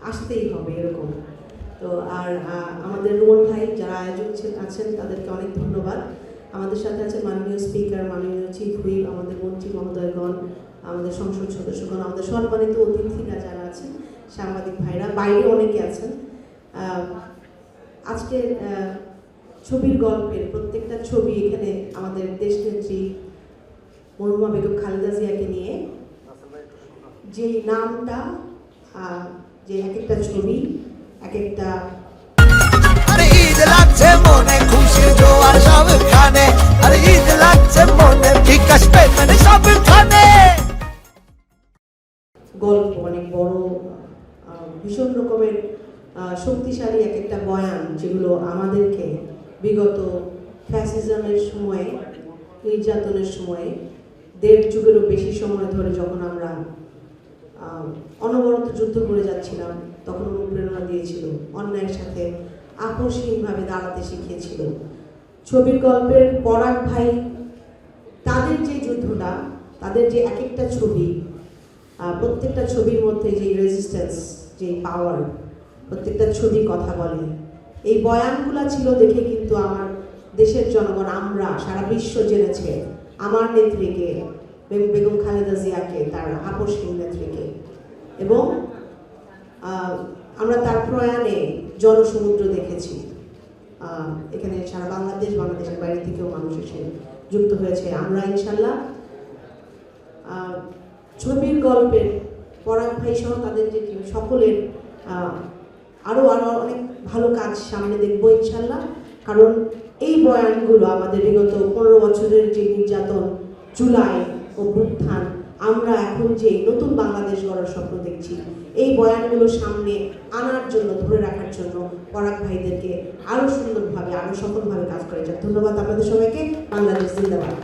আসতেই হবে এরকম। তো আর আমাদের রুমন ভাই যারা আয়োজক আছেন তাদেরকে অনেক ধন্যবাদ। আমাদের সাথে আছে মাননীয় স্পিকার, মাননীয় চিফ হুইপ, আমাদের মন্ত্রী মহোদয়গণ, আমাদের সংসদ সদস্যগণ, আমাদের সম্মানিত অতিথিরা যারা আছেন, সাংবাদিক ভাইরা, বাইরে অনেকে আছেন। আজকের ছবির গল্পের প্রত্যেকটা ছবি এখানে আমাদের দেশনেত্রী মরহুমা বেগম খালেদা জিয়াকে নিয়ে, যে নামটা, যে এক একটা ছবি, এক একটা ঈদ লাগছে মনে খুশির জোয়ার সবখানে, আর ঈদ লাগছে মনে বিকাশ পেমেন্ট সবখানে। গল্প অনেক বড়, ভীষণ রকমের শক্তিশালী এক একটা বয়ান, যেগুলো আমাদেরকে বিগত ফ্যাসিজমের সময়ে, নির্যাতনের সময়ে 1.5 যুগেরও বেশি সময় ধরে যখন আমরা অনবরত যুদ্ধ করে যাচ্ছিলাম, তখন অনুপ্রেরণা দিয়েছিল, অন্যায়ের সাথে আপোষহীনভাবে দাঁড়াতে শিখিয়েছিল। ছবির গল্পের পরাগ ভাই, তাদের যে যুদ্ধটা, তাদের যে এক একটা ছবি, প্রত্যেকটা ছবির মধ্যে যে রেজিস্ট্যান্স, যে পাওয়ার, প্রত্যেকটা ছবি কথা বলে। এই বয়ানগুলো ছিল দেখে কিন্তু আমার দেশের জনগণ, আমরা সারা বিশ্ব জেনেছে আমার নেত্রীকে, বেগম খালেদা জিয়াকে, তার আপোষহীন নেত্রীকে। এবং আমরা তার প্রয়াণে জনসমুদ্র দেখেছি। এখানে সারা বাংলাদেশের বাইরে থেকেও মানুষ এসে যুক্ত হয়েছে। আমরা ইনশাল্লাহ ছবির গল্পের পরাগ ভাই সহ তাদের যে সকলের আরও অনেক ভালো কাজ সামনে দেখবো ইনশাল্লাহ। কারণ এই বয়ানগুলো আমাদের বিগত 15 বছরের যে নির্যাতন, জুলাই অভ্যুত্থান, আমরা এখন যে নতুন বাংলাদেশ গড়ার স্বপ্ন দেখছি, এই বয়ানগুলো সামনে আনার জন্য, ধরে রাখার জন্য পরাগ ভাইদেরকে আরও সুন্দরভাবে, আরও সফলভাবে কাজ করে যাক। ধন্যবাদ আপনাদের সবাইকে। বাংলাদেশ জিন্দাবাদ।